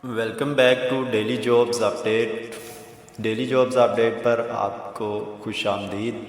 Welcome back to daily jobs update. Daily jobs update पर आपको खुश आमदीद।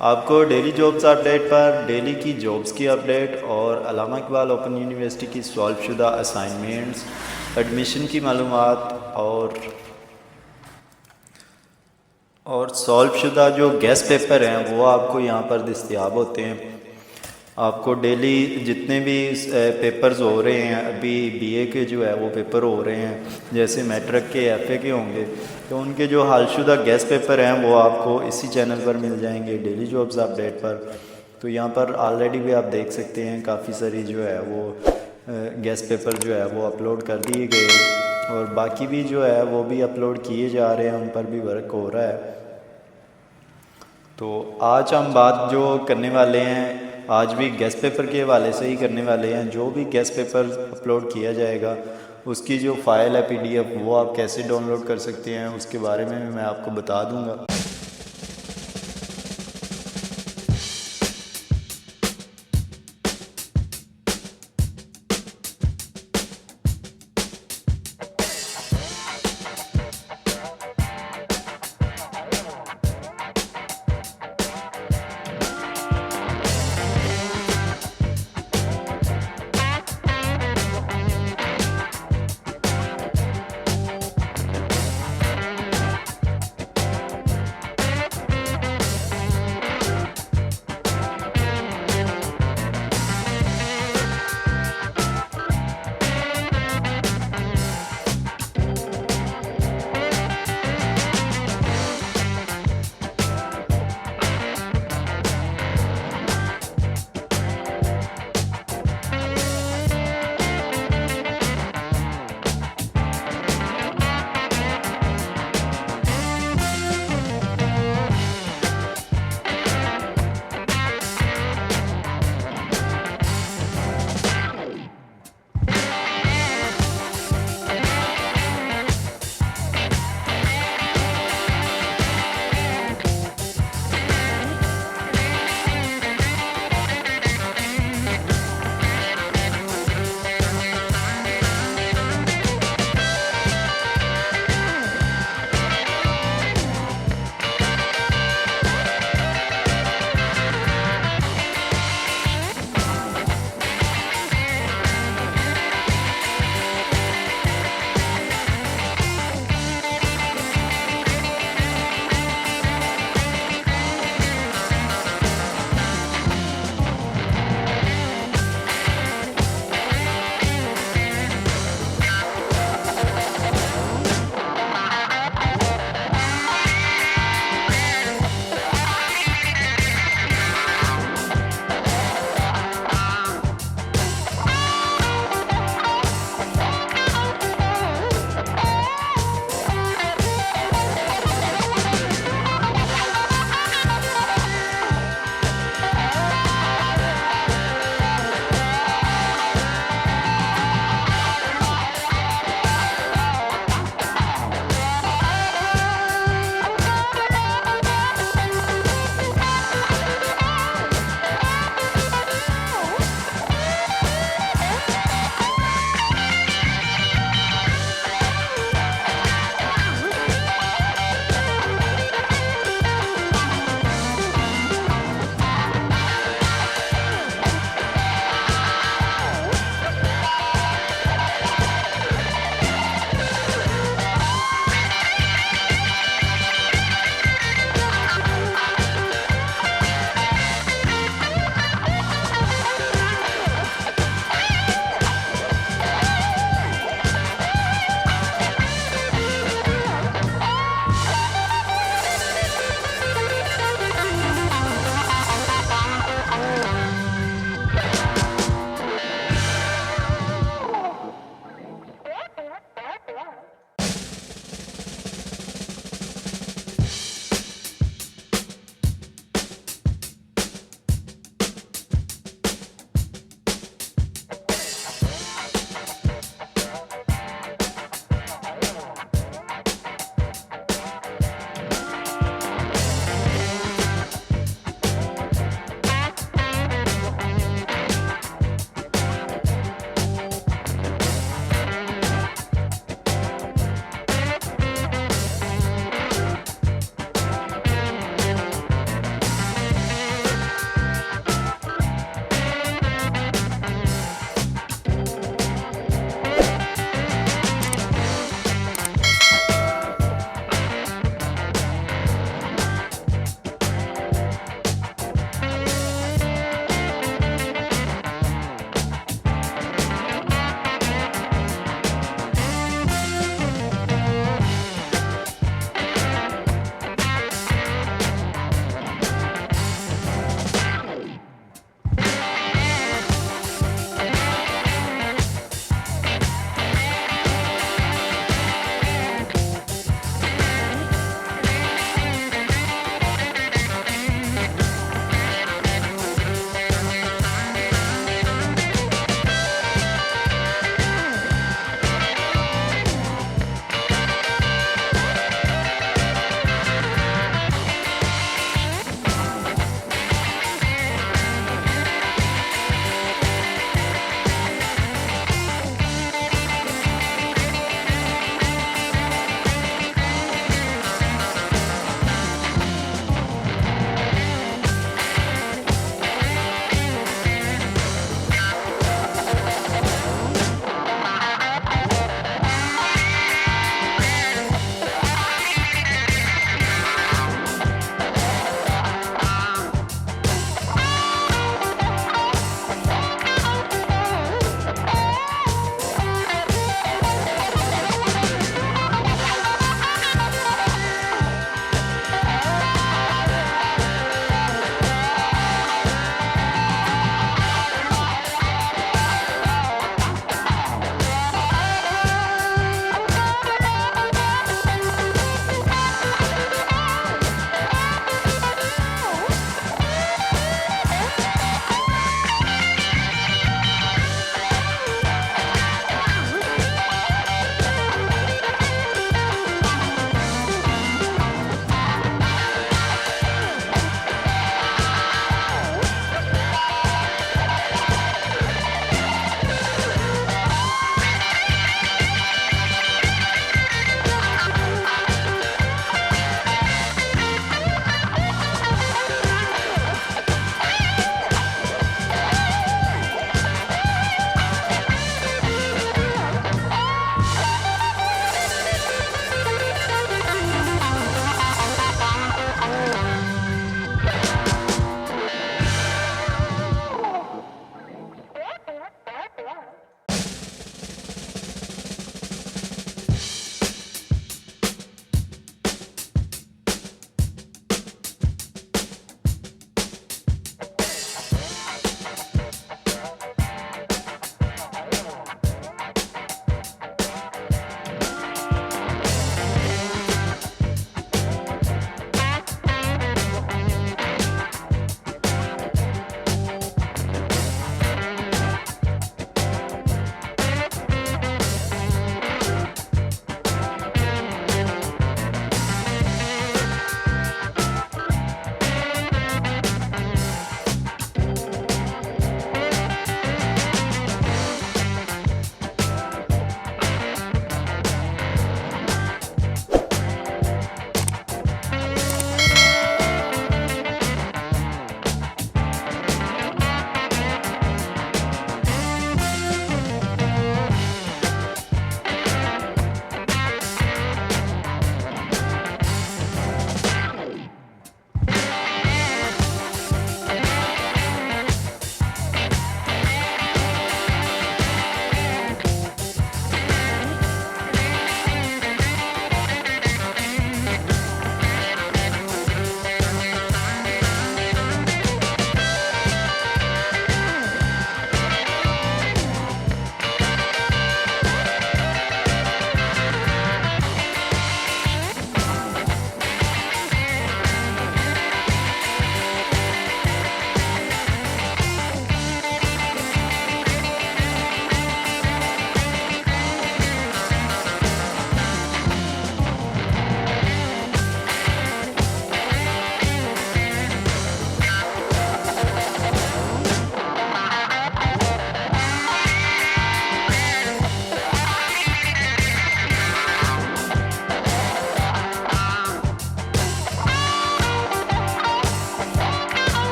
आपको डेली जॉब्स अपडेट पर डेली की जॉब्स की अपडेट और अल्लामा इकबाल ओपन यूनिवर्सिटी की सॉल्व शुदा असाइनमेंट्स, एडमिशन की मालूमात और सॉल्व शुदा जो गेस पेपर हैं वो आपको यहाँ पर दस्तयाब होते हैं। आपको डेली जितने भी पेपर्स हो रहे हैं, अभी बीए के जो है वो पेपर हो रहे हैं, जैसे मैट्रिक के एफए के होंगे, तो उनके जो हालशुदा गेस पेपर हैं वो आपको इसी चैनल पर मिल जाएंगे डेली जॉब्स अपडेट पर। तो यहाँ पर ऑलरेडी भी आप देख सकते हैं काफ़ी सारी जो है वो गेस पेपर जो है वो अपलोड कर दिए गए और बाकी भी जो है वो भी अपलोड किए जा रहे हैं, उन पर भी वर्क हो रहा है। तो आज हम बात जो करने वाले हैं, आज भी गेस पेपर के हवाले से ही करने वाले हैं। जो भी गेस पेपर अपलोड किया जाएगा उसकी जो फ़ाइल है पीडीएफ, वो आप कैसे डाउनलोड कर सकते हैं उसके बारे में मैं आपको बता दूंगा।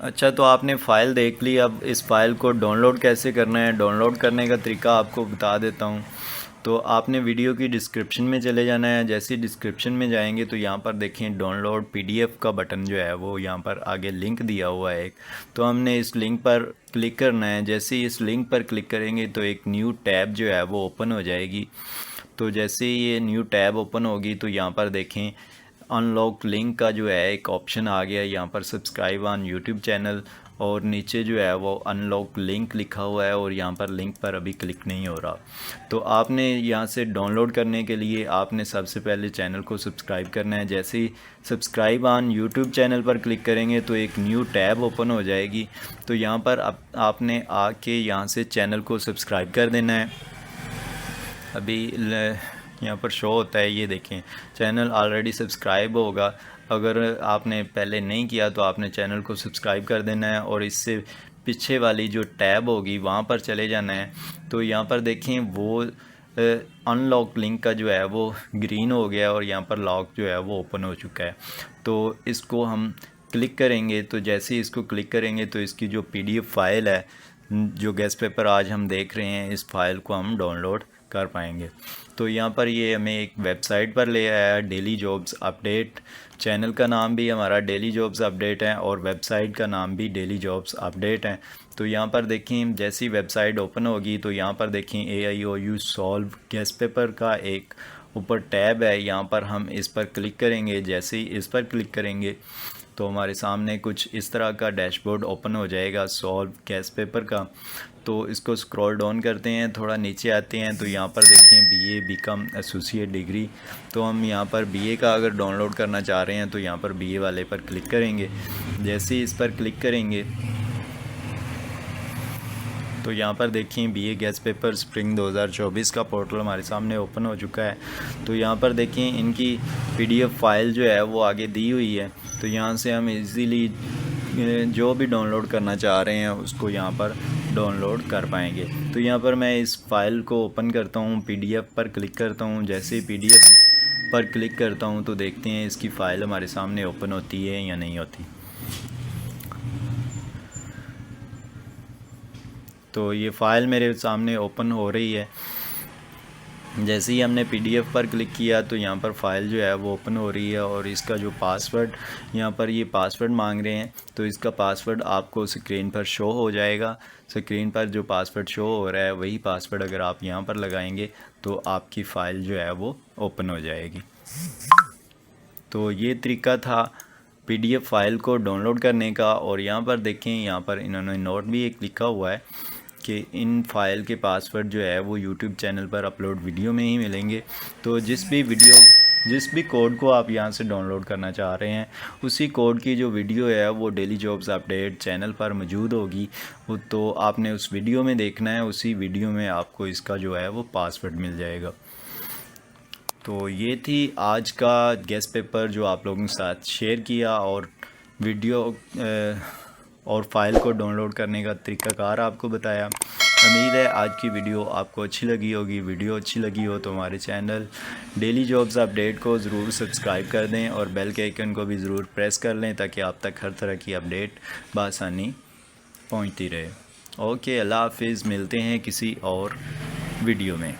अच्छा, तो आपने फ़ाइल देख ली। अब इस फ़ाइल को डाउनलोड कैसे करना है, डाउनलोड करने का तरीका आपको बता देता हूँ। तो आपने वीडियो की डिस्क्रिप्शन में चले जाना है। जैसे ही डिस्क्रिप्शन में जाएंगे तो यहाँ पर देखें डाउनलोड पीडीएफ का बटन जो है वो यहाँ पर आगे लिंक दिया हुआ है एक। तो हमने इस लिंक पर क्लिक करना है। जैसे ही इस लिंक पर क्लिक करेंगे तो एक न्यू टैब जो है वो ओपन हो जाएगी। तो जैसे ही ये न्यू टैब ओपन होगी तो यहाँ पर देखें अनलॉक लिंक का जो है एक ऑप्शन आ गया। यहाँ पर सब्सक्राइब ऑन यूट्यूब चैनल और नीचे जो है वो अनलॉक लिंक लिखा हुआ है और यहाँ पर लिंक पर अभी क्लिक नहीं हो रहा। तो आपने यहाँ से डाउनलोड करने के लिए आपने सबसे पहले चैनल को सब्सक्राइब करना है। जैसे ही सब्सक्राइब ऑन यूट्यूब चैनल पर क्लिक करेंगे तो एक न्यू टैब ओपन हो जाएगी। तो यहाँ पर आपने आके यहाँ से चैनल को सब्सक्राइब कर देना है। अभी यहाँ पर शो होता है, ये देखें चैनल ऑलरेडी सब्सक्राइब होगा। अगर आपने पहले नहीं किया तो आपने चैनल को सब्सक्राइब कर देना है और इससे पीछे वाली जो टैब होगी वहाँ पर चले जाना है। तो यहाँ पर देखें वो अनलॉक लिंक का जो है वो ग्रीन हो गया और यहाँ पर लॉक जो है वो ओपन हो चुका है। तो इसको हम क्लिक करेंगे। तो जैसे ही इसको क्लिक करेंगे तो इसकी जो पीडीएफ फाइल है, जो गेस पेपर आज हम देख रहे हैं, इस फाइल को हम डाउनलोड कर पाएंगे। तो यहाँ पर ये हमें एक वेबसाइट पर ले आया है, डेली जॉब्स अपडेट। चैनल का नाम भी हमारा डेली जॉब्स अपडेट है और वेबसाइट का नाम भी डेली जॉब्स अपडेट है। तो यहाँ पर देखें जैसी वेबसाइट ओपन होगी तो यहाँ पर देखें AIOU सॉल्व गेस पेपर का एक ऊपर टैब है। यहाँ पर हम इस पर क्लिक करेंगे। जैसे ही इस पर क्लिक करेंगे तो हमारे सामने कुछ इस तरह का डैशबोर्ड ओपन हो जाएगा सॉल्व गेस पेपर का। तो इसको स्क्रॉल डाउन करते हैं, थोड़ा नीचे आते हैं तो यहाँ पर देखें BA बीकॉम एसोसिएट डिग्री। तो हम यहाँ पर BA का अगर डाउनलोड करना चाह रहे हैं तो यहाँ पर BA वाले पर क्लिक करेंगे। जैसे ही इस पर क्लिक करेंगे तो यहाँ पर देखें BA गेस पेपर स्प्रिंग 2024 का पोर्टल हमारे सामने ओपन हो चुका है। तो यहाँ पर देखें इनकी PDF फाइल जो है वो आगे दी हुई है। तो यहाँ से हम इजीली जो भी डाउनलोड करना चाह रहे हैं उसको यहाँ पर डाउनलोड कर पाएंगे। तो यहाँ पर मैं इस फाइल को ओपन करता हूँ, PDF पर क्लिक करता हूँ। जैसे ही PDF पर क्लिक करता हूँ तो देखते हैं इसकी फ़ाइल हमारे सामने ओपन होती है या नहीं होती। तो ये फ़ाइल मेरे सामने ओपन हो रही है। जैसे ही हमने PDF पर क्लिक किया तो यहाँ पर फ़ाइल जो है वो ओपन हो रही है और इसका जो पासवर्ड, यहाँ पर ये पासवर्ड मांग रहे हैं। तो इसका पासवर्ड आपको स्क्रीन पर शो हो जाएगा। स्क्रीन पर जो पासवर्ड शो हो रहा है वही पासवर्ड अगर आप यहाँ पर लगाएंगे तो आपकी फ़ाइल जो है वो ओपन हो जाएगी। तो ये तरीका था PDF फाइल को डाउनलोड करने का। और यहाँ पर देखें, यहाँ पर इन्होंने नोट भी एक लिखा हुआ है कि इन फाइल के पासवर्ड जो है वो YouTube चैनल पर अपलोड वीडियो में ही मिलेंगे। तो जिस भी कोड को आप यहाँ से डाउनलोड करना चाह रहे हैं उसी कोड की जो वीडियो है वो डेली जॉब्स अपडेट चैनल पर मौजूद होगी। तो आपने उस वीडियो में देखना है, उसी वीडियो में आपको इसका जो है वो पासवर्ड मिल जाएगा। तो ये थी आज का गेस पेपर जो आप लोगों के साथ शेयर किया और वीडियो और फाइल को डाउनलोड करने का तरीक़ाकार आपको बताया। उम्मीद है आज की वीडियो आपको अच्छी लगी होगी। वीडियो अच्छी लगी हो तो हमारे चैनल डेली जॉब्स अपडेट को ज़रूर सब्सक्राइब कर दें और बेल के आइकन को भी ज़रूर प्रेस कर लें ताकि आप तक हर तरह की अपडेट बआसानी पहुंचती रहे। ओके, अल्लाह हाफिज़। मिलते हैं किसी और वीडियो में।